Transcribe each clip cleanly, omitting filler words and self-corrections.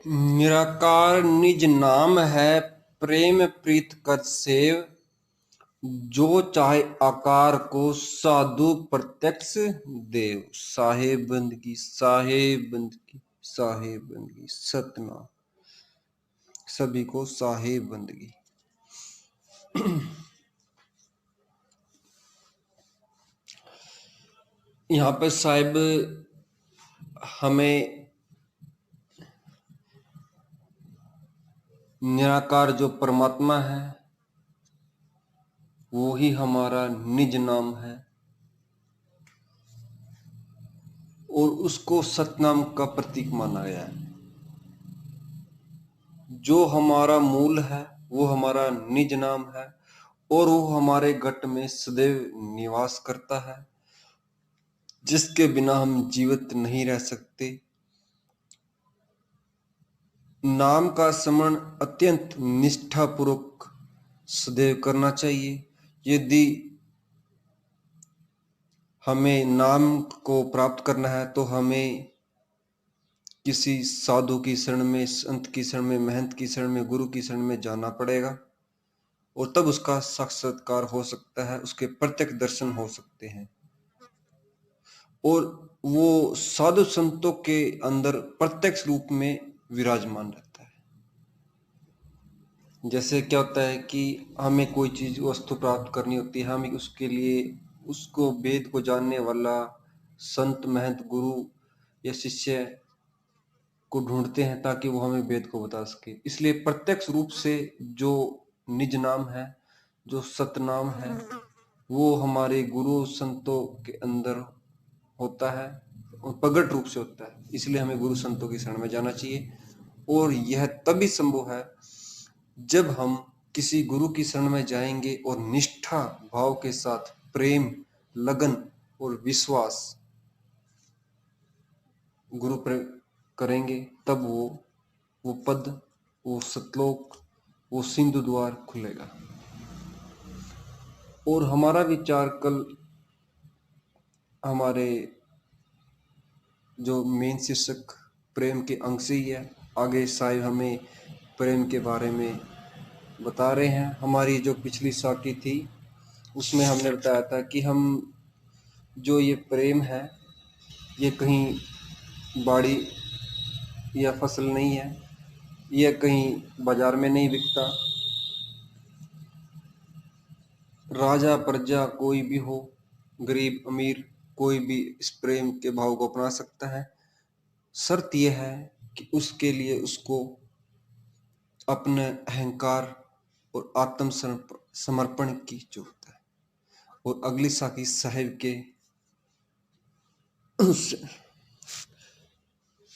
निराकार निज नाम है, प्रेम प्रीत कर सेव। जो चाहे आकार को साधु प्रत्यक्ष देव। साहेब बंदगी, साहेब बंदगी, साहेब बंदगी, सतनाम। सभी को साहेब बंदगी। यहाँ पर साहिब हमें निराकार जो परमात्मा है वो ही हमारा निज नाम है और उसको सतनाम का प्रतीक माना गया है। जो हमारा मूल है वो हमारा निज नाम है और वो हमारे घट में सदैव निवास करता है, जिसके बिना हम जीवित नहीं रह सकते। नाम का स्मरण अत्यंत निष्ठापूर्वक सदैव करना चाहिए। यदि हमें नाम को प्राप्त करना है तो हमें किसी साधु की शरण में, संत की शरण में, महंत की शरण में, गुरु की शरण में जाना पड़ेगा और तब उसका साक्षात्कार हो सकता है, उसके प्रत्यक्ष दर्शन हो सकते हैं। और वो साधु संतों के अंदर प्रत्यक्ष रूप में विराजमान रहता है। जैसे क्या होता है कि हमें कोई चीज वस्तु प्राप्त करनी होती है, हमें उसके लिए उसको वेद को जानने वाला संत, महंत, गुरु या शिष्य को ढूंढते हैं ताकि वो हमें वेद को बता सके। इसलिए प्रत्यक्ष रूप से जो निज नाम है, जो सतनाम है, वो हमारे गुरु संतों के अंदर होता है और प्रगट रूप से होता है। इसलिए हमें गुरु संतों की शरण में जाना चाहिए और यह तभी संभव है जब हम किसी गुरु की शरण में जाएंगे और निष्ठा भाव के साथ प्रेम, लगन और विश्वास गुरु पर करेंगे, तब वो पद, वो सतलोक, वो सिंधु द्वार खुलेगा। और हमारा विचार कल हमारे जो मेन शीर्षक प्रेम के अंग से ही है। आगे साहिब हमें प्रेम के बारे में बता रहे हैं। हमारी जो पिछली साखी थी उसमें हमने बताया था कि हम जो ये प्रेम है ये कहीं बाड़ी या फसल नहीं है, यह कहीं बाजार में नहीं बिकता। राजा प्रजा कोई भी हो, गरीब अमीर, कोई भी इस प्रेम के भाव को अपना सकता है। शर्त यह है कि उसके लिए उसको अपने अहंकार और आत्म समर्पण की जरूरत है। और अगली साखी साहिब के उस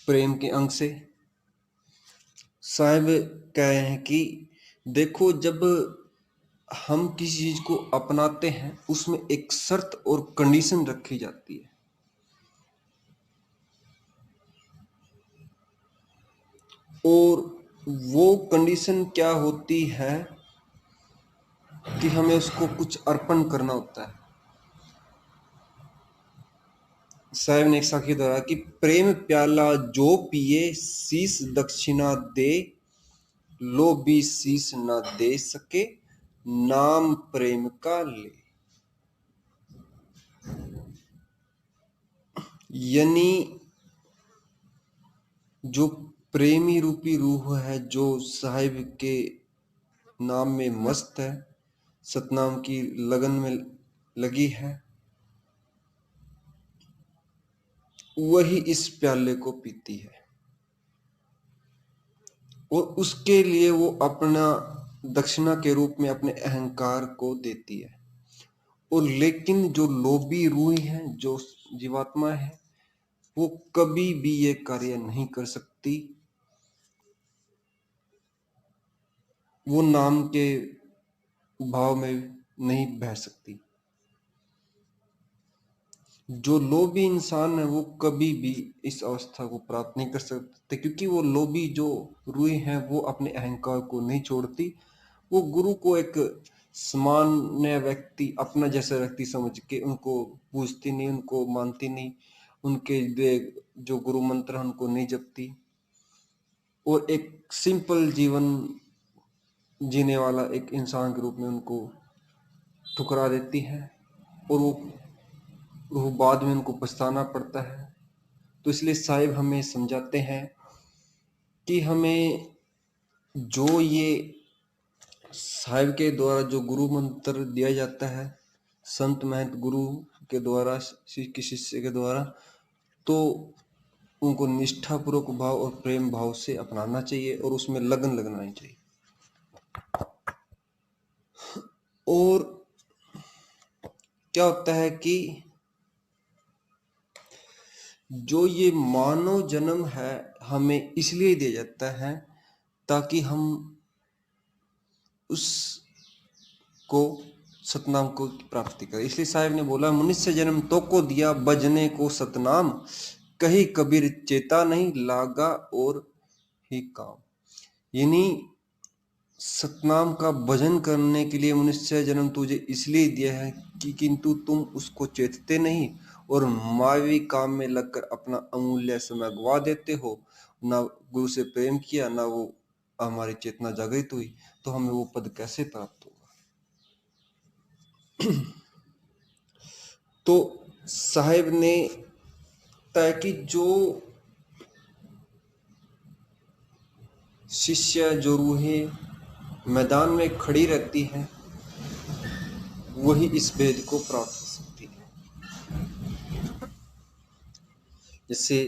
प्रेम के अंग से साहिब कह रहे हैं कि देखो, जब हम किसी चीज को अपनाते हैं उसमें एक शर्त और कंडीशन रखी जाती है। और वो कंडीशन क्या होती है कि हमें उसको कुछ अर्पण करना होता है। साहब ने एक साखी दोहराया कि प्रेम प्याला जो पिए, शीश दक्षिणा दे, लो भी शीश न दे सके, नाम प्रेम का ले। यानी जो प्रेमी रूपी रूह है, जो साहिब के नाम में मस्त है, सतनाम की लगन में लगी है, वही इस प्याले को पीती है और उसके लिए वो अपना दक्षिणा के रूप में अपने अहंकार को देती है। और लेकिन जो लोभी रूह है, जो जीवात्मा है, वो कभी भी ये कार्य नहीं कर सकती। वो नाम के भाव में नहीं बह सकती। जो लोभी इंसान है वो कभी भी इस अवस्था को प्राप्त नहीं कर सकते, क्योंकि वो लोभी जो रूह है वो अपने अहंकार को नहीं छोड़ती। वो गुरु को एक सामान्य व्यक्ति, अपना जैसा व्यक्ति समझ के उनको पूजती नहीं, उनको मानती नहीं, उनके जो गुरु मंत्र उनको नहीं जपती। और एक सिंपल जीवन जीने वाला एक इंसान के रूप में उनको ठुकरा देती है, और वो बाद में उनको पछताना पड़ता है। तो इसलिए साहिब हमें समझाते हैं कि हमें जो ये साहिब के द्वारा जो गुरु मंत्र दिया जाता है, संत महंत गुरु के द्वारा, शिष्य के द्वारा, तो उनको निष्ठापूर्वक भाव और प्रेम भाव से अपनाना चाहिए और उसमें लगन लगना चाहिए। और क्या होता है कि जो ये मानव जन्म है हमें इसलिए दिया जाता है ताकि हम उसको सतनाम को प्राप्ति करें। इसलिए साहिब ने बोला, मनुष्य जन्म तो को दिया बजने को सतनाम, कही कबीर चेता नहीं लागा और ही काम। यानी सतनाम का भजन करने के लिए मनुष्य जन्म तुझे इसलिए दिया है कि किंतु तुम उसको चेतते नहीं और मावी काम में लगकर अपना अमूल्य समय गवा देते हो। ना गुरु से प्रेम किया, ना वो हमारी चेतना जागृत हुई, तो हमें वो पद कैसे प्राप्त होगा। तो साहिब ने तय कि जो शिष्य, जो रूहें मैदान में खड़ी रहती है, वही इस भेद को प्राप्त हो सकती है। जैसे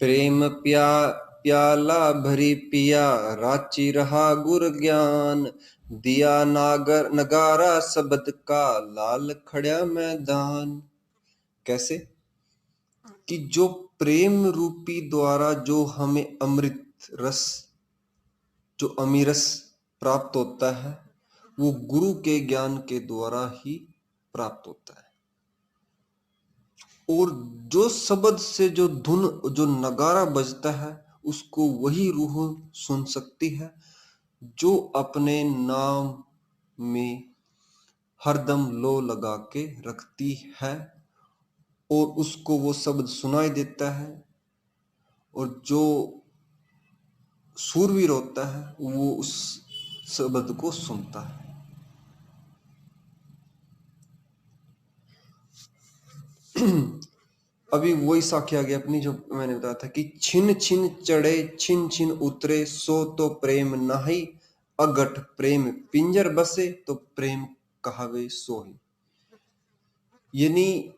प्रेम प्याला भरी पिया, राची रहा गुर ज्ञान, दिया नगारा शब्द का, लाल खड़ा मैदान। कैसे कि जो प्रेम रूपी द्वारा जो हमें अमृत रस, जो अमीरस प्राप्त होता है, वो गुरु के ज्ञान के द्वारा ही प्राप्त होता है। और जो शब्द से जो धुन, जो नगारा बजता है, उसको वही रूह सुन सकती है जो अपने नाम में हरदम लो लगा के रखती है, और उसको वो शब्द सुनाई देता है। और जो सूरवीर होता है वो उस शब्द को सुनता है। अभी वही साखी आ गई अपनी, जो मैंने बताया था कि छिन छिन चढ़े छिन छिन उतरे, सो तो प्रेम नाही, अगट प्रेम पिंजर बसे, तो प्रेम कहावे सोही। यानी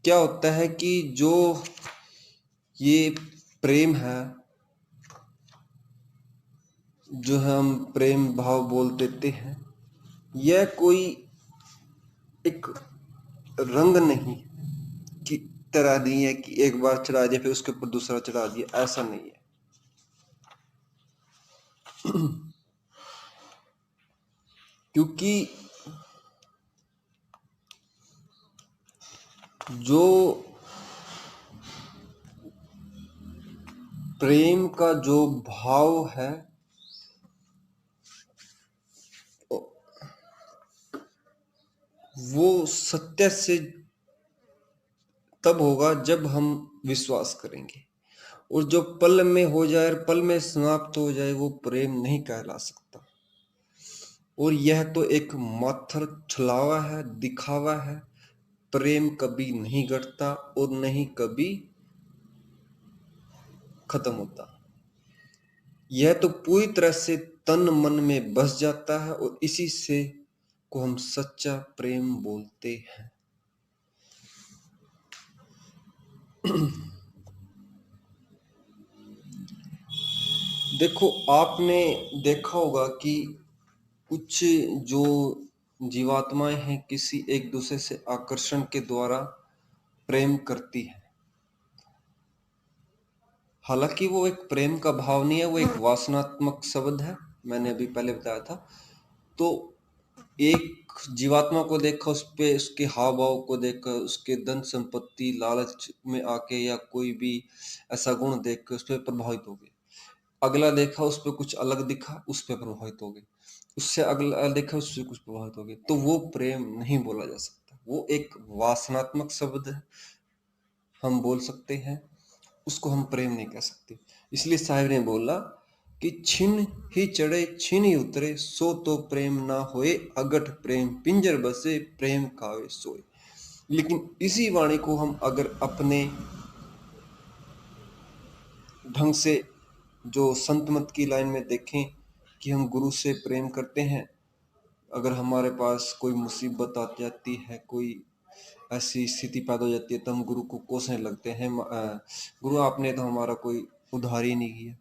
क्या होता है कि जो ये प्रेम है, जो हम प्रेम भाव बोल देते हैं, यह कोई एक रंग नहीं कि तरह नहीं है कि एक बार चढ़ा दिया फिर उसके ऊपर दूसरा चढ़ा दिया, ऐसा नहीं है। क्योंकि जो प्रेम का जो भाव है वो सत्य से तब होगा जब हम विश्वास करेंगे, और जो पल में हो जाए, पल में समाप्त हो जाए, वो प्रेम नहीं कहला सकता। और यह तो एक मात्र छलावा है, दिखावा है। प्रेम कभी नहीं घटता और नहीं कभी खत्म होता। यह तो पूरी तरह से तन मन में बस जाता है, और इसी से को हम सच्चा प्रेम बोलते हैं। देखो, आपने देखा होगा कि कुछ जो जीवात्माएं हैं किसी एक दूसरे से आकर्षण के द्वारा प्रेम करती है। हालांकि वो एक प्रेम का भाव नहीं है, वो एक वासनात्मक शब्द है, मैंने अभी पहले बताया था। तो एक जीवात्मा को देखा, उस पे उसके हाव भाव को देखकर, उसके धन संपत्ति लालच में आके या कोई भी ऐसा गुण देख कर उस पर प्रभावित हो गए। अगला देखा, उस पर कुछ अलग दिखा, उस पर प्रभावित हो गए। उससे अगला देखा, उससे कुछ प्रभावित हो गए। तो वो प्रेम नहीं बोला जा सकता, वो एक वासनात्मक शब्द है, हम बोल सकते हैं। उसको हम प्रेम नहीं कह सकते। इसलिए साहिब ने बोला कि छिन ही चढ़े छिन ही उतरे, सो तो प्रेम ना होए, अगट प्रेम पिंजर बसे, प्रेम खावे सोए। लेकिन इसी वाणी को हम अगर अपने ढंग से जो संत मत की लाइन में देखें कि हम गुरु से प्रेम करते हैं, अगर हमारे पास कोई मुसीबत आ जाती है, कोई ऐसी स्थिति पैदा हो जाती है, तो हम गुरु को कोसने लगते हैं, गुरु आपने तो हमारा कोई उद्धार ही नहीं किया।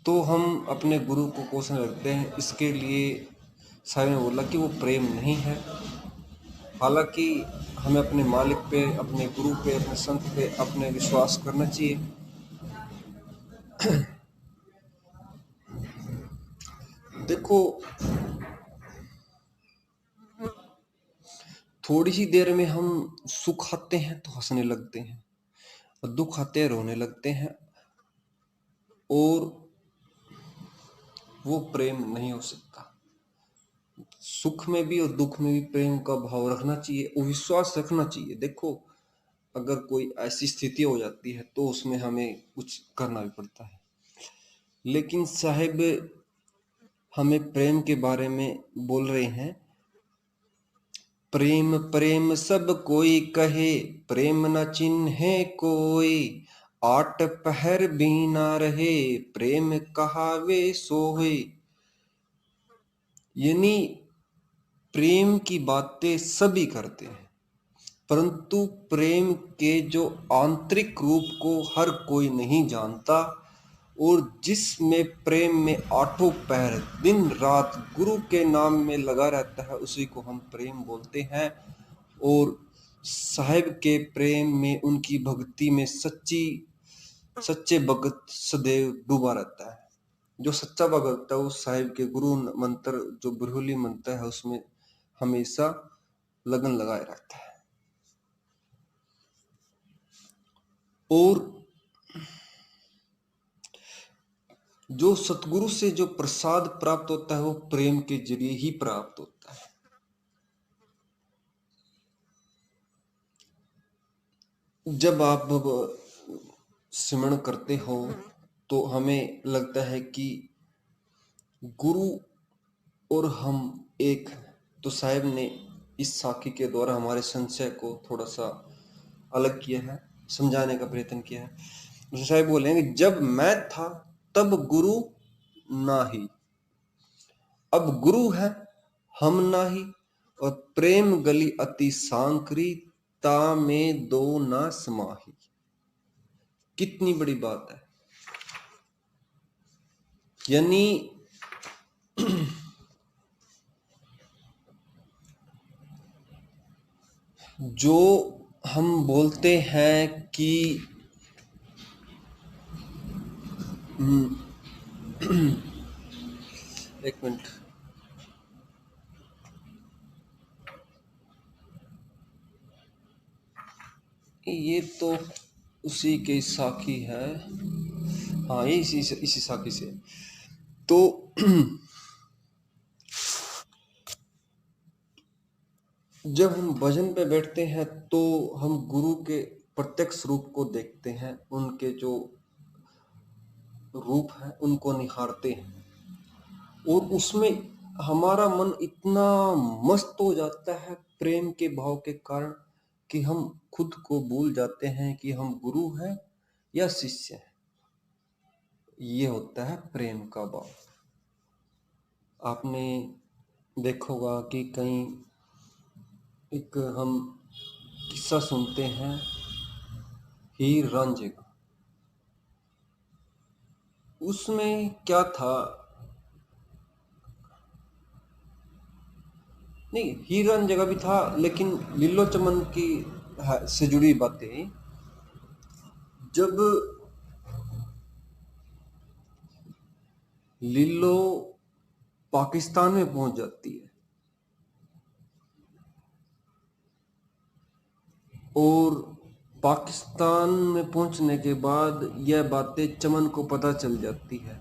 तो हम अपने गुरु को कोसने लगते हैं। इसके लिए साहब ने बोला कि वो प्रेम नहीं है। हालांकि हमें अपने मालिक पे, अपने गुरु पे, अपने संत पे अपने विश्वास करना चाहिए। देखो, थोड़ी सी देर में हम सुख आते हैं तो हंसने लगते हैं, और दुख आते हैं रोने लगते हैं, और वो प्रेम नहीं हो सकता। सुख में भी और दुख में भी प्रेम का भाव रखना चाहिए, वो विश्वास रखना चाहिए। देखो, अगर कोई ऐसी स्थिति हो जाती है तो उसमें हमें कुछ करना भी पड़ता है, लेकिन साहिब हमें प्रेम के बारे में बोल रहे हैं। प्रेम प्रेम सब कोई कहे, प्रेम न चिन्हे कोई, आठ पहर भी ना रहे, प्रेम कहावे सोए। यानी प्रेम की बातें सभी करते हैं, परंतु प्रेम के जो आंतरिक रूप को हर कोई नहीं जानता, और जिसमें प्रेम में आठों पहर दिन रात गुरु के नाम में लगा रहता है, उसी को हम प्रेम बोलते हैं। और साहिब के प्रेम में, उनकी भक्ति में सच्चे भगत सदैव डूबा रहता है। जो सच्चा भगत है वो साहिब के गुरु मंत्र, जो बिरहुली मंत्र है, उसमें हमेशा लगन लगाए रहता है। और जो सतगुरु से जो प्रसाद प्राप्त होता है वो प्रेम के जरिए ही प्राप्त होता है। जब आप सिमरन करते हो तो हमें लगता है कि गुरु और हम एक। तो साहिब ने इस साखी के द्वारा हमारे संशय को थोड़ा सा अलग किया है, समझाने का प्रयत्न किया है। साहिब बोलेंगे, जब मैं था तब गुरु नाही, अब गुरु है हम नाही, और प्रेम गली अति सांकरी, ता में दो ना समाही। कितनी बड़ी बात है। यानी जो हम बोलते हैं कि एक मिनट, ये तो उसी के साखी है। हाँ, ये इसी साखी से। तो जब हम भजन पे बैठते हैं तो हम गुरु के प्रत्यक्ष रूप को देखते हैं, उनके जो रूप है उनको निहारते हैं, और उसमें हमारा मन इतना मस्त हो जाता है प्रेम के भाव के कारण कि हम खुद को भूल जाते हैं कि हम गुरु हैं या शिष्य हैं। ये होता है प्रेम का भाव। आपने देखा होगा कि कहीं एक हम किस्सा सुनते हैं हीर रांझे का। उसमें क्या था, नहीं, हीर रांझे का भी था, लेकिन लीलो चमन की से जुड़ी बातें। जब लीलो पाकिस्तान में पहुंच जाती है और पाकिस्तान में पहुंचने के बाद यह बातें चमन को पता चल जाती है।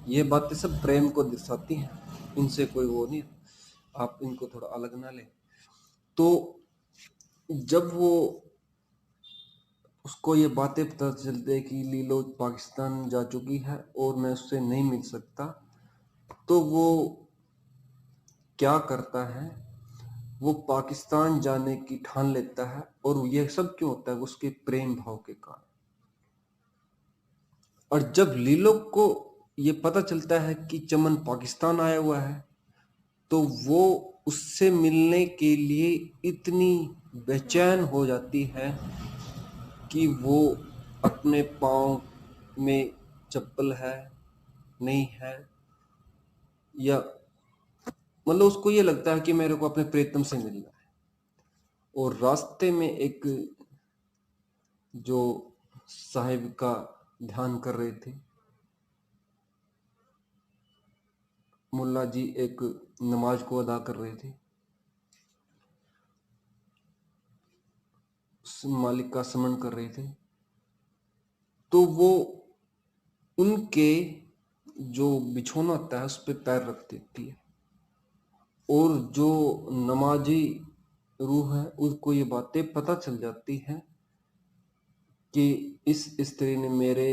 ये बातें सब प्रेम को दर्शाती हैं, इनसे कोई वो नहीं। आप इनको थोड़ा अलग ना लें। तो जब वो उसको ये बातें पता चलती है कि लीलो पाकिस्तान जा चुकी है और मैं उससे नहीं मिल सकता, तो वो क्या करता है, वो पाकिस्तान जाने की ठान लेता है। और ये सब क्यों होता है? उसके प्रेम भाव के कारण। और जब लीलो को ये पता चलता है कि चमन पाकिस्तान आया हुआ है, तो वो उससे मिलने के लिए इतनी बेचैन हो जाती है कि वो अपने पाँव में चप्पल है नहीं है, या मतलब उसको ये लगता है कि मेरे को अपने प्रीतम से मिलना है। और रास्ते में एक जो साहिब का ध्यान कर रहे थे, मुल्ला जी एक नमाज को अदा कर रहे थे, मालिक का स्मरण कर रहे थे, तो वो उनके जो बिछोना होता है उस पर पैर रख देती है। और जो नमाजी रूह है उसको ये बातें पता चल जाती हैं कि इस स्त्री ने मेरे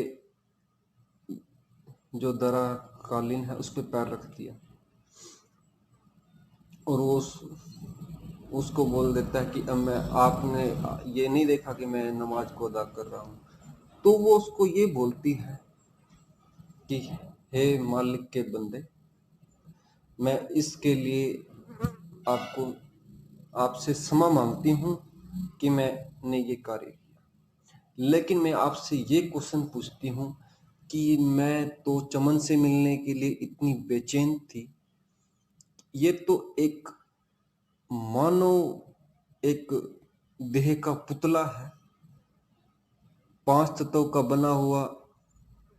जो दरा कालीन है उस पर पैर रख दिया। और वो उसको बोल देता है कि अब मैं, आपने ये नहीं देखा कि मैं नमाज को अदा कर रहा हूँ। तो वो उसको ये बोलती है कि हे मालिक के बंदे, मैं इसके लिए आपको आपसे क्षमा मांगती हूँ कि मैंने ये कार्य किया, लेकिन मैं आपसे ये क्वेश्चन पूछती हूँ कि मैं तो चमन से मिलने के लिए इतनी बेचैन थी। ये तो एक मानो एक देह का पुतला है, 5 तत्वों का बना हुआ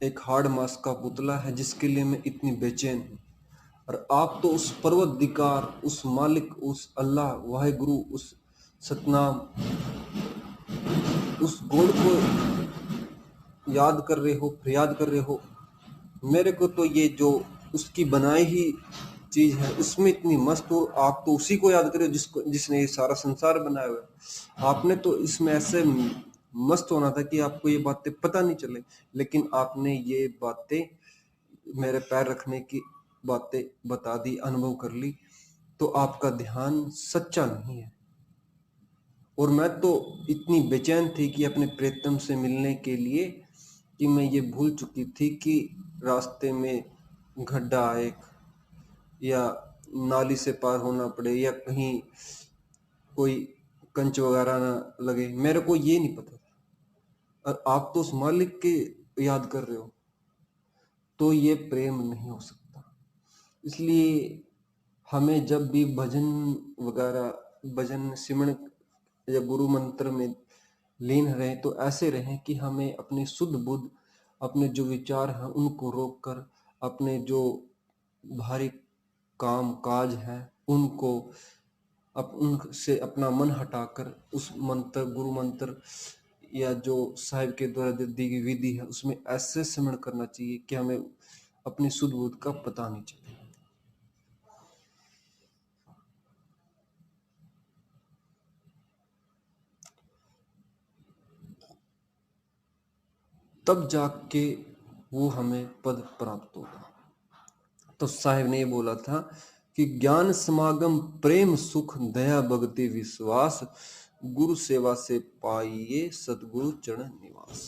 एक हार्ड मास का पुतला है, जिसके लिए मैं इतनी बेचैन हूँ। और आप तो उस पर्वतदिगार, उस मालिक, उस अल्लाह वाहिगुरु, उस सतनाम, उस गॉड को याद कर रहे हो, फरियाद कर रहे हो। मेरे को तो ये जो उसकी बनाई ही चीज है उसमें इतनी मस्त हो, आप तो उसी को याद करो जिसने ये सारा संसार बनाया हुआ है। आपने तो इसमें ऐसे मस्त होना था कि आपको ये बातें पता नहीं चले, लेकिन आपने ये बातें, मेरे पैर रखने की बातें बता दी, अनुभव कर ली। तो आपका ध्यान सच्चा नहीं है। और मैं तो इतनी बेचैन थी कि अपने प्रीतम से मिलने के लिए कि मैं ये भूल चुकी थी कि रास्ते में गड्ढा आए या नाली से पार होना पड़े या कहीं कोई कंच वगैरह ना लगे, मेरे को ये नहीं पता था। और आप तो उस मालिक के याद कर रहे हो, तो ये प्रेम नहीं हो सकता। इसलिए हमें जब भी भजन वगैरह, भजन सिमरन या गुरु मंत्र में लीन रहें, तो ऐसे रहें कि हमें अपने शुद्ध बुद्ध, अपने जो विचार हैं उनको रोक कर, अपने जो भारी काम काज हैं उनको उनसे अपना मन हटाकर उस मंत्र, गुरु मंत्र या जो साहिब के द्वारा दी गई विधि है उसमें ऐसे सिमरण करना चाहिए कि हमें अपनी शुद्ध बुद्ध का पता नहीं चले। तब जाके वो हमें पद प्राप्त होगा। तो साहिब ने ये बोला था कि ज्ञान समागम प्रेम सुख दया भक्ति विश्वास, गुरु सेवा से पाइए सतगुरु चरण निवास।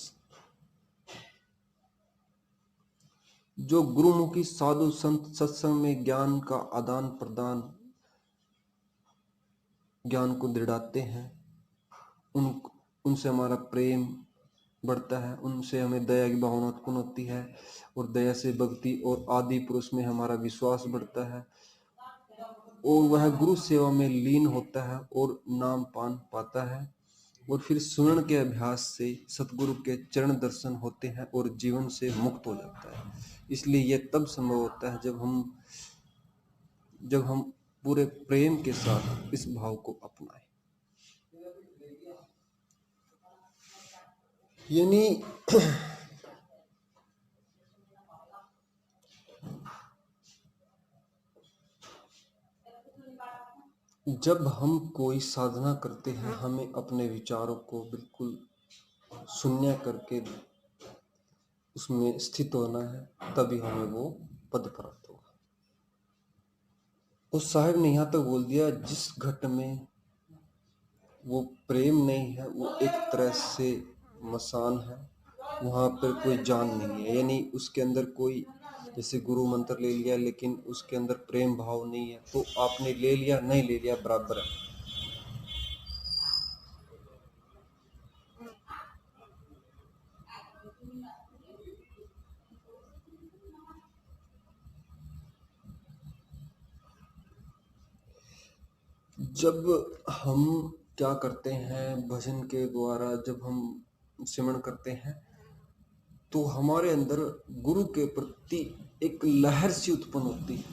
जो गुरुमुखी साधु संत सत्संग में ज्ञान का आदान प्रदान, ज्ञान को दृढ़ाते हैं, उनसे हमारा प्रेम बढ़ता है, उनसे हमें दया की भावना उत्पन्न होती है, और दया से भक्ति और आदि पुरुष में हमारा विश्वास बढ़ता है, और वह गुरु सेवा में लीन होता है और नाम पान पाता है। और फिर सुनन के अभ्यास से सतगुरु के चरण दर्शन होते हैं और जीवन से मुक्त हो जाता है। इसलिए यह तब संभव होता है जब हम पूरे प्रेम के साथ इस भाव को अपनाएं। यानी जब हम कोई साधना करते हैं, हमें अपने विचारों को बिल्कुल शून्य करके उसमें स्थित होना है, तभी हमें वो पद प्राप्त होगा। उस साहब ने यहाँ तक बोल दिया, जिस घट में वो प्रेम नहीं है, वो एक तरह से मसान है, वहाँ पर कोई जान नहीं है। यानी उसके अंदर कोई, जैसे गुरु मंत्र ले लिया लेकिन उसके अंदर प्रेम भाव नहीं है, तो आपने ले लिया नहीं ले लिया बराबर है। जब हम क्या करते हैं, भजन के द्वारा जब हम सिमरन करते हैं, तो हमारे अंदर गुरु के प्रति एक लहर सी उत्पन्न होती है,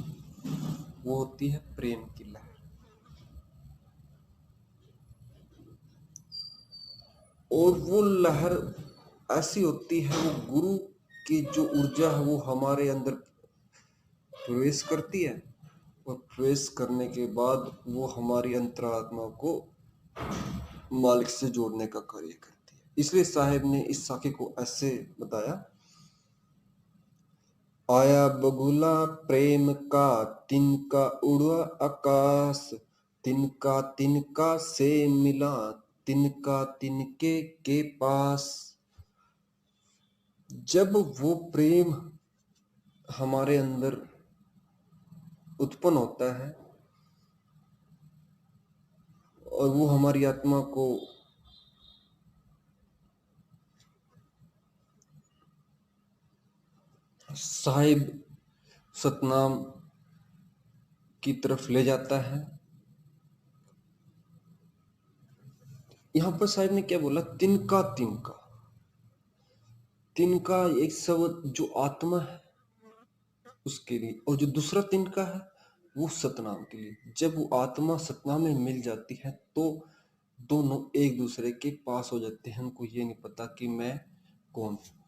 वो होती है प्रेम की लहर। और वो लहर ऐसी होती है, वो गुरु की जो ऊर्जा है वो हमारे अंदर प्रवेश करती है, और प्रवेश करने के बाद वो हमारी अंतरात्मा को मालिक से जोड़ने का कार्य करती है। इसलिए साहेब ने इस साखे को ऐसे बताया, आया बगुला प्रेम का, तिनका उड़ा आकाश, तिनका तिनका से मिला, तिनका तिनके के पास। जब वो प्रेम हमारे अंदर उत्पन्न होता है और वो हमारी आत्मा को साहिब सतनाम की तरफ ले जाता है। यहाँ पर साहिब ने क्या बोला, तिनका तिनका। तिनका एक शब्द जो आत्मा है उसके लिए, और जो दूसरा तिनका है वो सतनाम के लिए। जब वो आत्मा सतनाम में मिल जाती है तो दोनों एक दूसरे के पास हो जाते हैं, उनको ये नहीं पता कि मैं कौन हूं।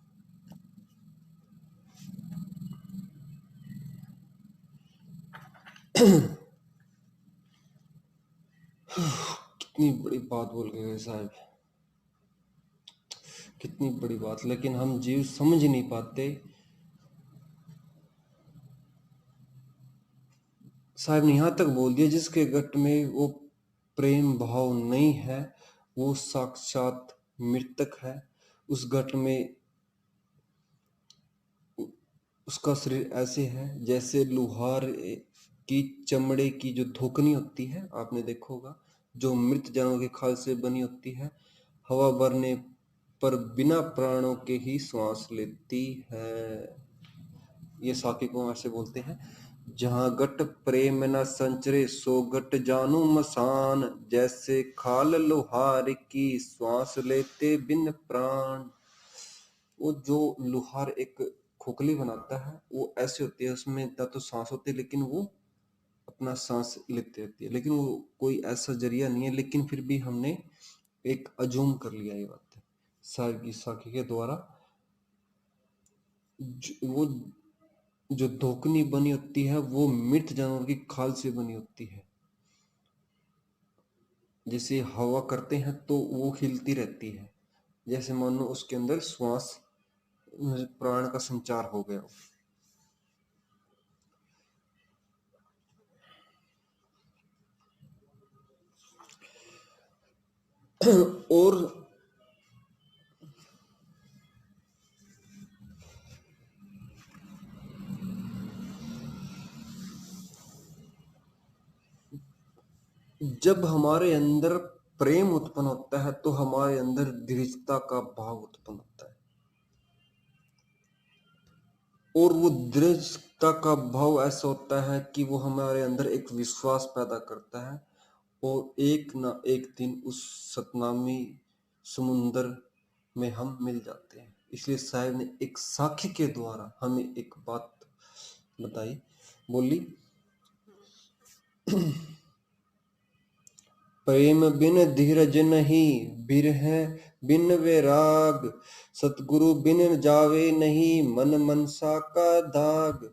कितनी बड़ी बात बोल गए साहब, कितनी बड़ी बात, लेकिन हम जीव समझ नहीं पाते। साहब ने यहाँ तक बोल दिया, जिसके घट में वो प्रेम भाव नहीं है वो साक्षात मृतक है। उस घट में उसका शरीर ऐसे है जैसे लोहार की चमड़े की जो धोकनी होती है, आपने देखा होगा, जो मृत जानवर के खाल से बनी होती है, हवा भरने पर बिना प्राणों के ही श्वास लेती है। ये साके को ऐसे बोलते हैं, जहाँ गट प्रेम न संचरे सो गट जानू मसान, जैसे खाल लोहार की श्वास लेते बिन प्राण। वो जो लोहार एक खोखली बनाता है वो ऐसे होती है, उसमें ना तो सांस होती है लेकिन वो अपना सांस लेते रहती है, लेकिन वो कोई ऐसा जरिया नहीं है। लेकिन फिर भी हमने एक अजूम कर लिया ये बात साकी के द्वारा। वो जो धोकनी बनी होती है वो मृत जानवर की खाल से बनी होती है। जैसे हवा करते हैं तो वो हिलती रहती है, जैसे मानो उसके अंदर श्वास प्राण का संचार हो गया। और जब हमारे अंदर प्रेम उत्पन्न होता है तो हमारे अंदर दृढ़ता का भाव उत्पन्न होता है, और वो दृढ़ता का भाव ऐसा होता है कि वो हमारे अंदर एक विश्वास पैदा करता है, और एक ना एक दिन उस सतनामी समुंदर में हम मिल जाते हैं। इसलिए साहब ने एक साखी के द्वारा हमें एक बात बताई, बोली, प्रेम बिन धीरज नहीं, बिरह बिन वैराग, सतगुरु बिन जावे नहीं, मन मनसा का दाग।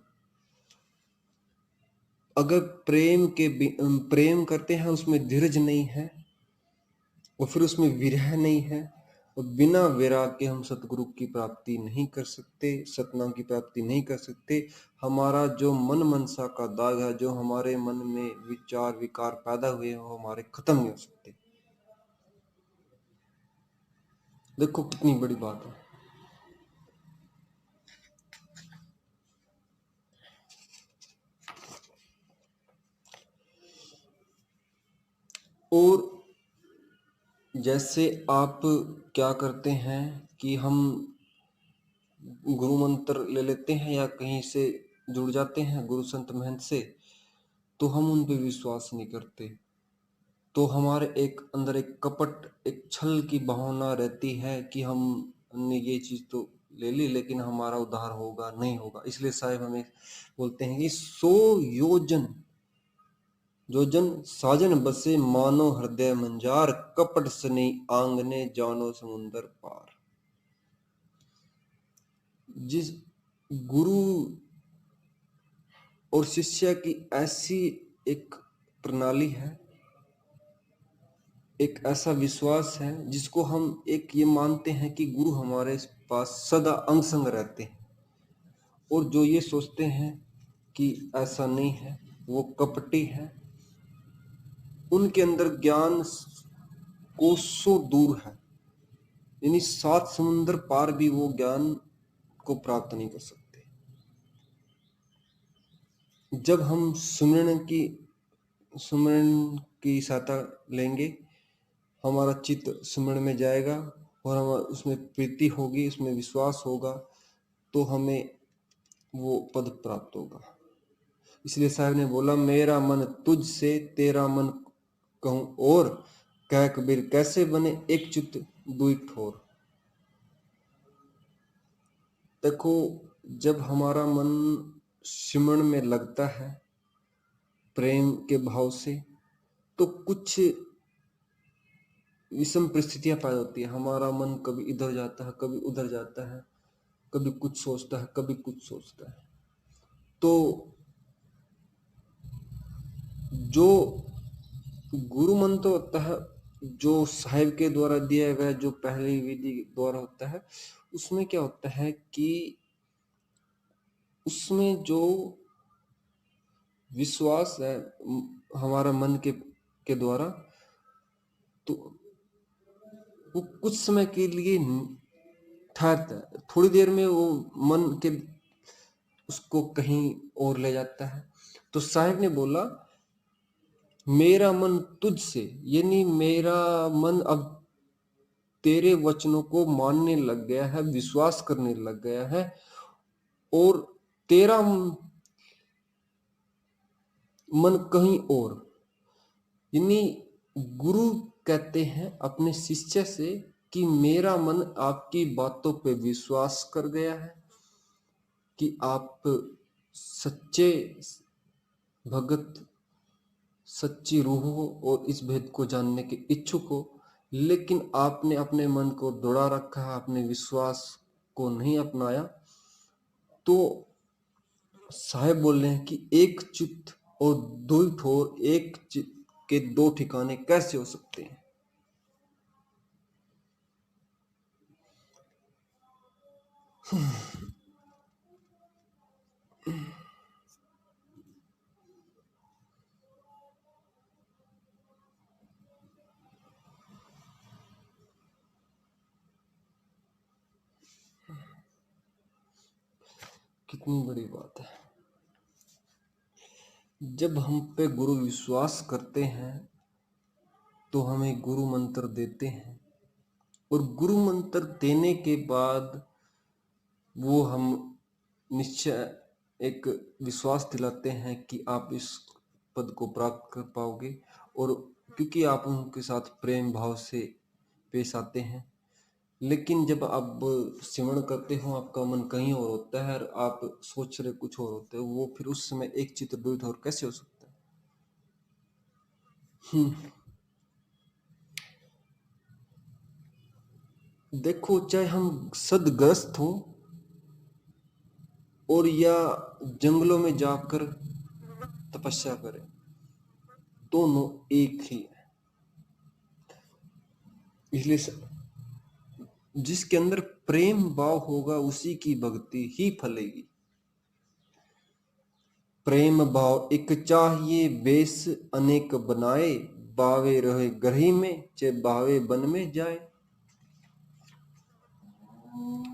अगर प्रेम करते हैं, उसमें धीरज नहीं है और फिर उसमें विरह नहीं है, और बिना वैराग के हम सतगुरु की प्राप्ति नहीं कर सकते, सतनाम की प्राप्ति नहीं कर सकते। हमारा जो मन मनसा का दाग है, जो हमारे मन में विचार विकार पैदा हुए हैं, वो हमारे खत्म नहीं हो सकते। देखो कितनी बड़ी बात है। और जैसे आप क्या करते हैं कि हम गुरु मंत्र ले लेते हैं या कहीं से जुड़ जाते हैं गुरु संत महंत से, तो हम उन पे विश्वास नहीं करते, तो हमारे एक अंदर एक कपट, एक छल की भावना रहती है कि हमने ये चीज तो ले ली लेकिन हमारा उद्धार होगा नहीं होगा। इसलिए साहब हमें बोलते हैं कि 100 योजन साजन बसे मानो हृदय मंजार, कपट सनी आंगने जानो समुंदर पार। जिस गुरु और शिष्य की ऐसी एक प्रणाली है, एक ऐसा विश्वास है जिसको हम एक ये मानते हैं कि गुरु हमारे पास सदा अंग संग रहते हैं, और जो ये सोचते हैं कि ऐसा नहीं है, वो कपटी है, उनके अंदर ज्ञान कोसों दूर है, यानी 7 समुंदर पार भी वो ज्ञान को प्राप्त नहीं कर सकते। जब हम सुमिरन की सहायता लेंगे, हमारा चित्त सुमिरन में जाएगा और हम उसमें प्रीति होगी, उसमें विश्वास होगा, तो हमें वो पद प्राप्त होगा। इसलिए साहब ने बोला, मेरा मन तुझ से तेरा मन कहूं और, कह कबीर कैसे बने एक चित्त दुई ठोर। देखो, जब हमारा मन सिमरन में लगता है प्रेम के भाव से, तो कुछ विषम परिस्थितियां पैदा होती है। हमारा मन कभी इधर जाता है, कभी उधर जाता है, कभी कुछ सोचता है, कभी कुछ सोचता है। तो जो गुरु मंत्र होता है, जो साहिब के द्वारा दिया गया, जो पहली विधि द्वारा होता है, उसमें क्या होता है कि उसमें जो विश्वास है हमारा मन के द्वारा, तो वो कुछ समय के लिए ठहरता है, थोड़ी देर में वो मन के उसको कहीं और ले जाता है। तो साहिब ने बोला, मेरा मन तुझ से, यानी मेरा मन अब तेरे वचनों को मानने लग गया है, विश्वास करने लग गया है, और तेरा मन कहीं और। यानी गुरु कहते हैं अपने शिष्य से कि मेरा मन आपकी बातों पे विश्वास कर गया है, कि आप सच्चे भगत, सच्ची रूह हो और इस भेद को जानने के इच्छुक हो, लेकिन आपने अपने मन को दौड़ा रखा है, अपने विश्वास को नहीं अपनाया। तो साहेब बोल रहे हैं कि एक चित्त और दो ठोर, एक चित्त के दो ठिकाने कैसे हो सकते हैं। कितनी बड़ी बात है। जब हम पे गुरु विश्वास करते हैं तो हमें गुरु मंत्र देते हैं, और गुरु मंत्र देने के बाद वो हम निश्चय एक विश्वास दिलाते हैं कि आप इस पद को प्राप्त कर पाओगे, और क्योंकि आप उनके साथ प्रेम भाव से पेश आते हैं। लेकिन जब आप सिमरन करते हो, आपका मन कहीं और होता है और आप सोच रहे कुछ और होते हो, वो फिर उस समय एक चित्त द्वैत और कैसे हो सकता है। देखो, चाहे हम सदग्रस्त हो और या जंगलों में जाकर तपस्या करे, दोनों एक ही है। इसलिए जिसके अंदर प्रेम भाव होगा उसी की भक्ति ही फलेगी। प्रेम भाव एक चाहिए बेस अनेक बनाए, बावे रहे ग्रही में चे बावे बन में जाए।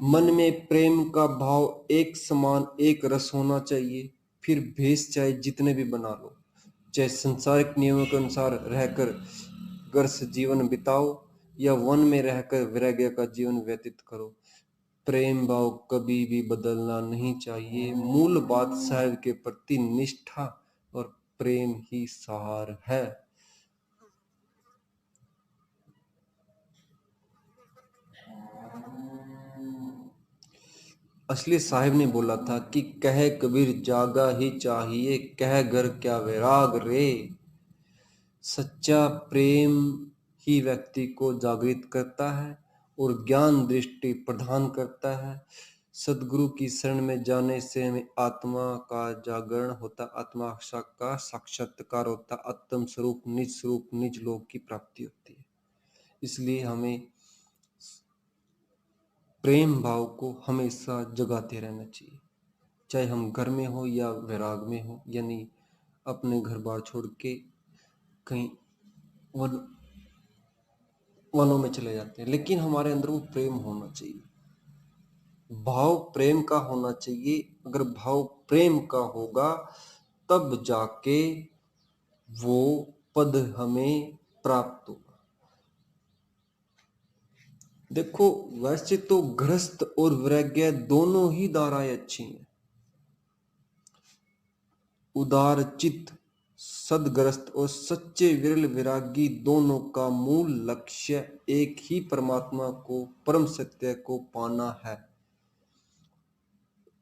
मन में प्रेम का भाव एक समान एक रस होना चाहिए, फिर भेष चाहे जितने भी बना लो, चाहे संसारिक नियमों के अनुसार रहकर घर से जीवन बिताओ या वन में रहकर वैराग्य का जीवन व्यतीत करो, प्रेम भाव कभी भी बदलना नहीं चाहिए। मूल बात साहिब के प्रति निष्ठा और प्रेम ही सहार है। असली साहिब ने बोला था कि कह कबीर जागा ही चाहिए, कह घर क्या वैराग रे। सच्चा प्रेम ही व्यक्ति को जागृत करता है और ज्ञान दृष्टि प्रदान करता है। सदगुरु की शरण में जाने से हमें आत्मा का जागरण होता, आत्मा का साक्षात्कार होता, आत्म स्वरूप निज लोक की प्राप्ति होती है। इसलिए हमें प्रेम भाव को हमेशा जगाते रहना चाहिए, चाहे हम घर में हो या वैराग में हो, यानी अपने घर बार छोड़ के कहीं वनों में चले जाते हैं, लेकिन हमारे अंदर वो प्रेम होना चाहिए, भाव प्रेम का होना चाहिए। अगर भाव प्रेम का होगा तब जाके वो पद हमें प्राप्त होगा। देखो, वैसे तो गृहस्थ और वैराग्य दोनों ही धाराएं अच्छी हैं। उदार चित्त सदग्रस्त और सच्चे विरल विरागी दोनों का मूल लक्ष्य एक ही परमात्मा को, परम सत्य को पाना है।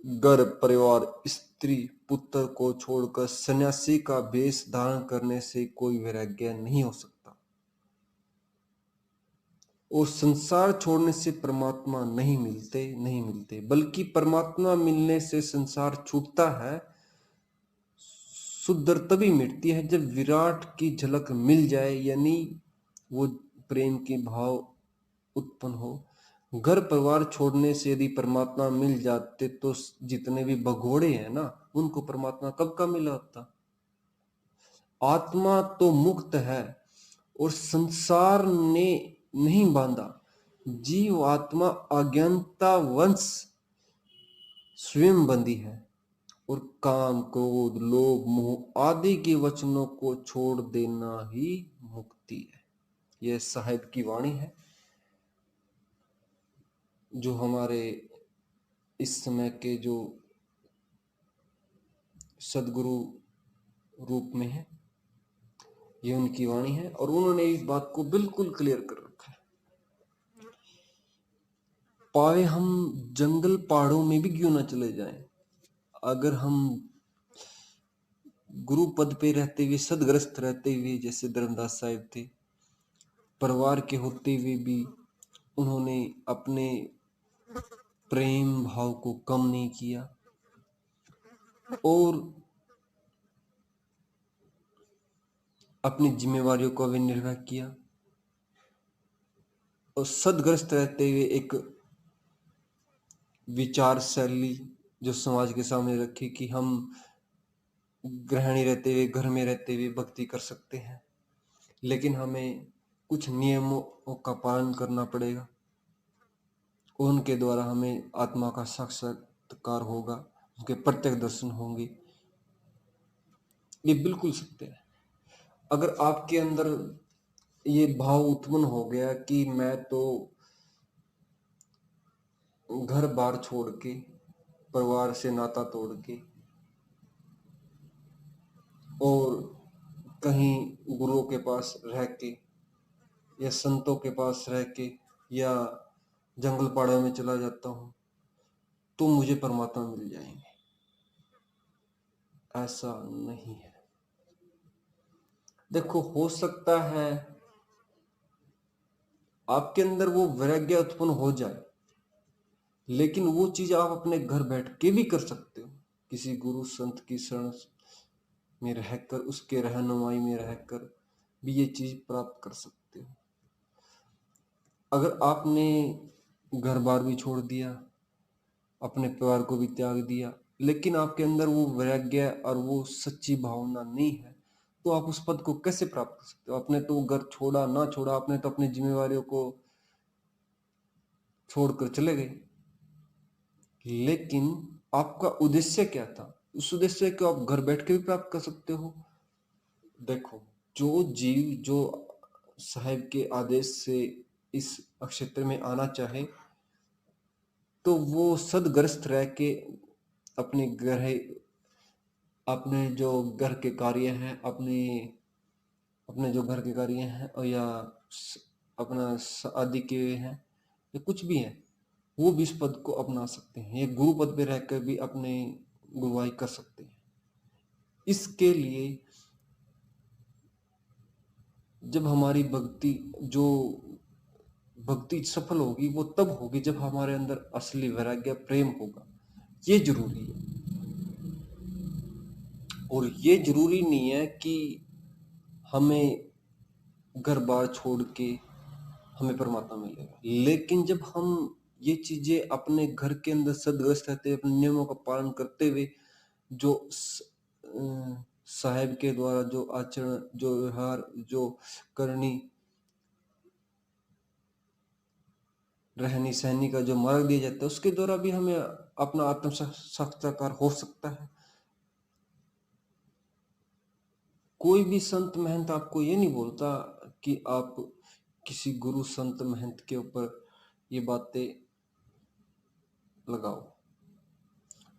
घर परिवार स्त्री पुत्र को छोड़कर सन्यासी का वेश धारण करने से कोई वैराग्य नहीं हो सकता, और संसार छोड़ने से परमात्मा नहीं मिलते, बल्कि परमात्मा मिलने से संसार छूटता है। शुद्ध तभी मिटती है जब विराट की झलक मिल जाए, यानी वो प्रेम के भाव उत्पन्न हो। घर परिवार छोड़ने से यदि परमात्मा मिल जाते तो जितने भी भगोड़े हैं ना, उनको परमात्मा कब का मिला होता। आत्मा तो मुक्त है और संसार ने नहीं बांधा। जीव आत्मा अज्ञानता वंश स्वयं बंधी है और काम क्रोध लोभ मोह आदि के वचनों को छोड़ देना ही मुक्ति है। यह साहिब की वाणी है जो हमारे इस समय के जो सदगुरु रूप में है, ये उनकी वाणी है और उन्होंने इस बात को बिल्कुल क्लियर कर रखा है। पावे हम जंगल पहाड़ों में भी क्यों ना चले जाएं, अगर हम गुरु पद पे रहते हुए, सदग्रस्त रहते हुए, जैसे धर्मदास साहिब थे, परिवार के होते हुए भी उन्होंने अपने प्रेम भाव को कम नहीं किया और अपनी जिम्मेवारियों को भी निर्वाह किया, और सदग्रस्त रहते हुए एक विचार शैली जो समाज के सामने रखी कि हम गृहिणी रहते हुए, घर में रहते हुए भक्ति कर सकते हैं, लेकिन हमें कुछ नियमों का पालन करना पड़ेगा, उनके द्वारा हमें आत्मा का साक्षात्कार होगा, उनके प्रत्यक्ष दर्शन होंगे। ये बिल्कुल सत्य है। अगर आपके अंदर ये भाव उत्पन्न हो गया कि मैं तो घर बार छोड़ के, परिवार से नाता तोड़ के और कहीं गुरुओं के पास रह के या संतों के पास रह के या जंगल पहाड़ों में चला जाता हूं तो मुझे परमात्मा मिल जाएंगे, ऐसा नहीं है। देखो, हो सकता है आपके अंदर वो वैराग्य उत्पन्न हो जाए, लेकिन वो चीज आप अपने घर बैठ के भी कर सकते हो, किसी गुरु संत की शरण में रहकर, उसके रहनुमाई में रहकर भी ये चीज प्राप्त कर सकते हो। अगर आपने घर बार भी छोड़ दिया, अपने परिवार को भी त्याग दिया, लेकिन आपके अंदर वो वैराग्य और वो सच्ची भावना नहीं है, तो आप उस पद को कैसे प्राप्त कर सकते हो? आपने तो घर छोड़ा ना छोड़ा, आपने तो अपनी जिम्मेवारियों को छोड़कर चले गए, लेकिन आपका उद्देश्य क्या था? उस उद्देश्य को आप घर बैठ के भी प्राप्त कर सकते हो। देखो, जो जीव जो साहेब के आदेश से इस क्षेत्र में आना चाहे, तो वो सदग्रस्त रह के अपने अपने जो घर के कार्य हैं, अपने जो घर के कार्य हैं, और या अपना आदि के हैं, या कुछ भी है, वो भी इस पद को अपना सकते हैं। ये गुरु पद पे रहकर भी अपने गुरुवाई कर सकते हैं। इसके लिए जब हमारी भक्ति सफल होगी, वो तब होगी जब हमारे अंदर असली वैराग्य प्रेम होगा। ये जरूरी है। और ये जरूरी नहीं है कि हमें घर बार छोड़ के हमें परमात्मा मिलेगा, लेकिन जब हम ये चीजें अपने घर के अंदर सदग्रस्त रहते हुए, अपने नियमों का पालन करते हुए, जो साहेब के द्वारा जो आचरण, जो व्यवहार, जो करनी रहनी सहनी का जो मार्ग दिया जाता है, उसके द्वारा भी हमें अपना आत्म साक्षात्कार हो सकता है। कोई भी संत महंत आपको ये नहीं बोलता कि आप किसी गुरु संत महंत के ऊपर ये बातें लगाओ।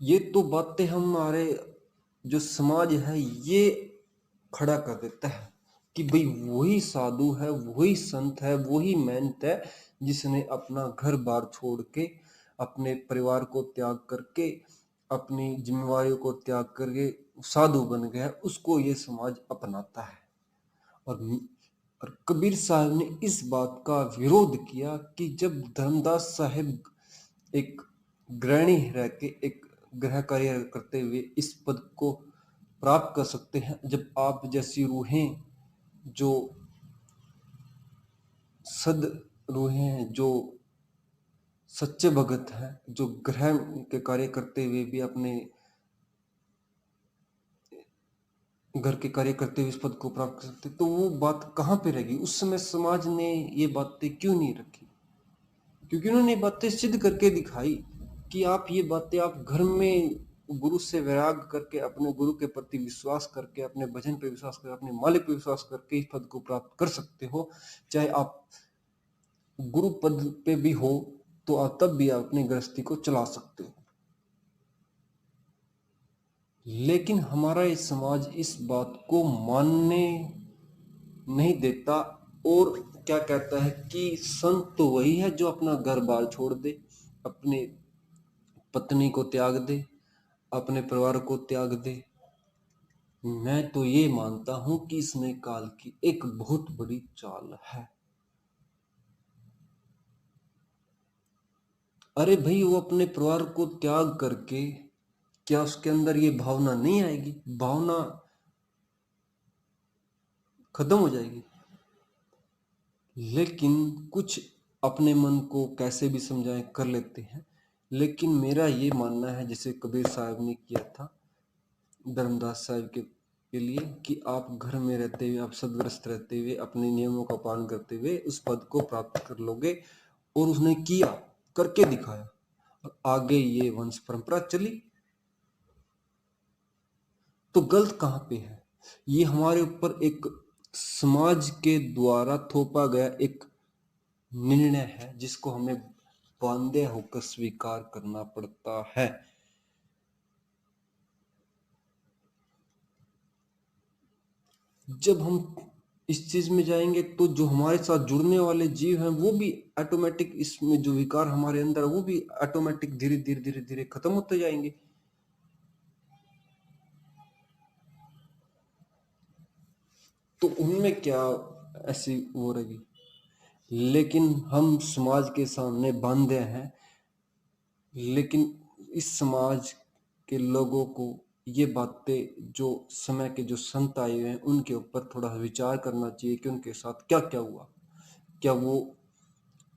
ये तो बातें हमारे जो समाज है ये खड़ा कर देता है कि भाई वही साधु है, वही संत है, वही महंत है जिसने अपना घर बार छोड़ के, अपने परिवार को त्याग करके, अपनी जिम्मेवारियों को त्याग करके साधु बन गया, उसको ये समाज अपनाता है। और कबीर साहब ने इस बात का विरोध किया कि जब धर्मदास साहिब एक गृहिणी रह के, एक गृह कार्य करते हुए इस पद को प्राप्त कर सकते हैं, जब आप जैसी रूहें, जो सद रूहें हैं, जो सच्चे भगत हैं, जो गृह के कार्य करते हुए भी अपने घर के कार्य करते हुए इस पद को प्राप्त कर सकते, तो वो बात कहाँ पे रहेगी? उस समय समाज ने ये बातें क्यों नहीं रखी? क्योंकि उन्होंने बातें सिद्ध करके दिखाई कि आप ये बातें आप घर में गुरु से वैराग करके, अपने गुरु के प्रति विश्वास करके, अपने भजन पे विश्वास करके, अपने मालिक पे विश्वास करके इस पद को प्राप्त कर सकते हो। चाहे आप गुरु पद पे भी हो तो आप तब भी अपनी गृहस्थी को चला सकते हो। लेकिन हमारा ये समाज इस बात को मानने नहीं देता, और क्या कहता है कि संत तो वही है जो अपना घर बार छोड़ दे, अपने पत्नी को त्याग दे, अपने परिवार को त्याग दे। मैं तो ये मानता हूं कि इसमें काल की एक बहुत बड़ी चाल है। अरे भाई, वो अपने परिवार को त्याग करके, क्या उसके अंदर ये भावना नहीं आएगी? भावना खत्म हो जाएगी। लेकिन कुछ अपने मन को कैसे भी समझाएं कर लेते हैं। लेकिन मेरा ये मानना है, जैसे कबीर साहब ने किया था धर्मदास साहब के लिए, कि आप घर में रहते हुए, आप सदग्रस्त रहते हुए, अपने नियमों का पालन करते हुए उस पद को प्राप्त कर लोगे। और उसने किया, करके दिखाया, और आगे ये वंश परंपरा चली। तो गलत कहाँ पे है? ये हमारे ऊपर एक समाज के द्वारा थोपा गया एक निर्णय है, जिसको हमें बांधे होकर स्वीकार करना पड़ता है। जब हम इस चीज में जाएंगे तो जो हमारे साथ जुड़ने वाले जीव हैं, वो भी ऑटोमेटिक, इसमें जो विकार हमारे अंदर है वो भी ऑटोमेटिक धीरे धीरे धीरे धीरे खत्म होते जाएंगे। तो उनमें क्या ऐसी वो रहेगी? लेकिन हम समाज के सामने बांधे हैं, लेकिन इस समाज के लोगों को ये बातें जो समय के जो संत आए हुए हैं उनके ऊपर थोड़ा विचार करना चाहिए कि उनके साथ क्या क्या हुआ। क्या वो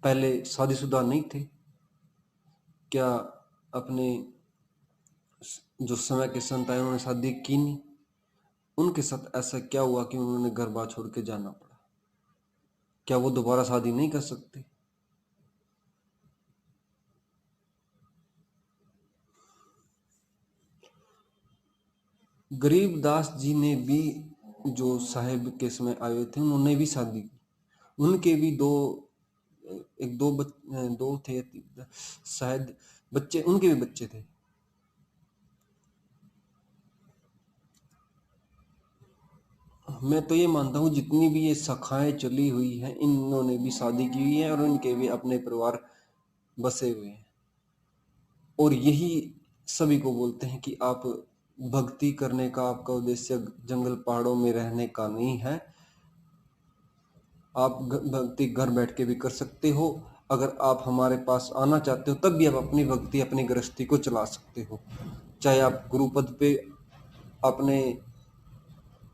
पहले शादीशुदा नहीं थे? क्या अपने जो समय के संत आए उन्होंने शादी की नहीं? उनके साथ ऐसा क्या हुआ कि उन्होंने घर बार छोड़ के जाना पड़ा? क्या वो दोबारा शादी नहीं कर सकते? गरीबदास जी ने भी जो साहेब के समय आए हुए थे उन्होंने भी शादी की। उनके भी दो थे शायद बच्चे, उनके भी बच्चे थे। मैं तो ये मानता हूँ जितनी भी ये शाखाएं चली हुई हैं इन्होंने भी शादी की हुई है और उनके भी अपने परिवार बसे हुए हैं। और यही सभी को बोलते हैं कि आप भक्ति करने का आपका उद्देश्य जंगल पहाड़ों में रहने का नहीं है। आप भक्ति घर बैठ के भी कर सकते हो। अगर आप हमारे पास आना चाहते हो तब भी आप अपनी भक्ति अपनी गृहस्थी को चला सकते हो। चाहे आप गुरुपद पे अपने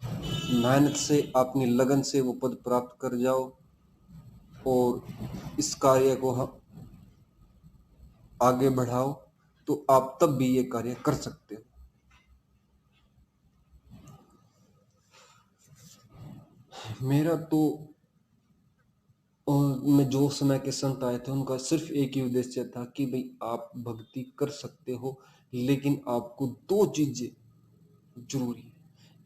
मेहनत से अपनी लगन से वो पद प्राप्त कर जाओ और इस कार्य को आगे बढ़ाओ, तो आप तब भी ये कार्य कर सकते हो। मेरा तो और मैं जो समय के संत आए थे उनका सिर्फ एक ही उद्देश्य था कि भाई आप भक्ति कर सकते हो, लेकिन आपको दो चीजें जरूरी है।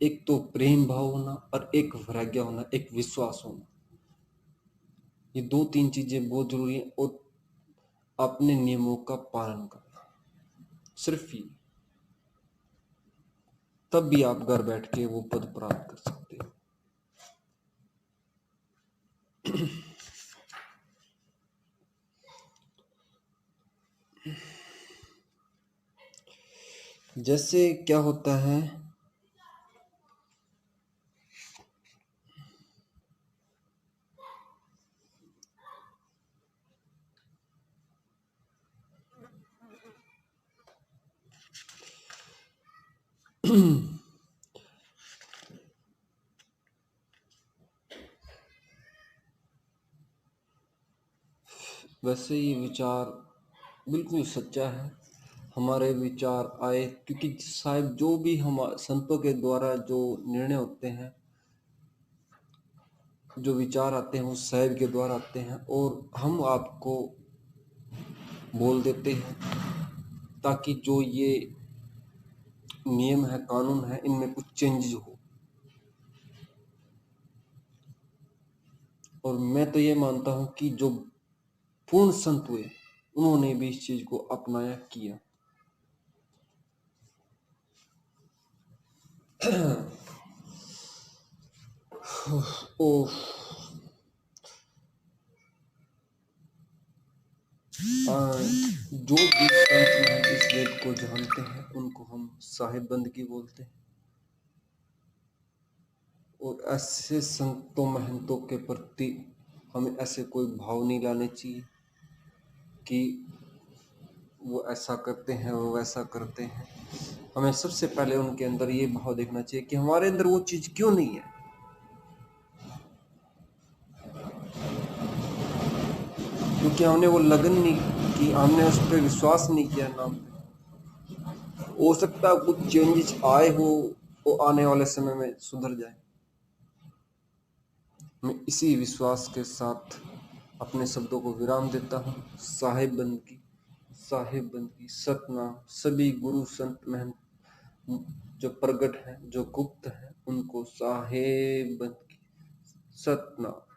एक तो प्रेम भाव होना और एक वैराग्य होना, एक विश्वास होना। ये दो तीन चीजें बहुत जरूरी है और अपने नियमों का पालन करना, सिर्फ ये। तब भी आप घर बैठ के वो पद प्राप्त कर सकते हो। जैसे क्या होता है वैसे ये विचार बिल्कुल सच्चा है। हमारे विचार आए क्योंकि शायद जो भी हम संतों के द्वारा जो निर्णय होते हैं, जो विचार आते हैं वो साहिब के द्वारा आते हैं और हम आपको बोल देते हैं ताकि जो ये नियम है कानून है इनमें कुछ चेंजेस हो। और मैं तो ये मानता हूँ कि जो पूर्ण संत हुए उन्होंने भी इस चीज को अपनाया किया। ओ जो भी संत हैं इस वेद को जानते हैं उनको हम साहिब बंदगी बोलते हैं। और ऐसे संतों महंतों के प्रति हमें ऐसे कोई भाव नहीं लाने चाहिए कि वो ऐसा करते हैं वो वैसा करते हैं। हमें सबसे पहले उनके अंदर ये भाव देखना चाहिए कि हमारे अंदर वो चीज क्यों नहीं है, क्योंकि हमने वो लगन नहीं की, हमने उस पर विश्वास नहीं किया नाम पे। हो सकता है कुछ चेंजेस आए हो वो आने वाले समय में सुधर जाए। मैं इसी विश्वास के साथ अपने शब्दों को विराम देता हूँ। साहिब बंदगी सतनाम। सभी गुरु संत महंत जो प्रगट हैं जो गुप्त हैं उनको साहेब बंदगी सतनाम।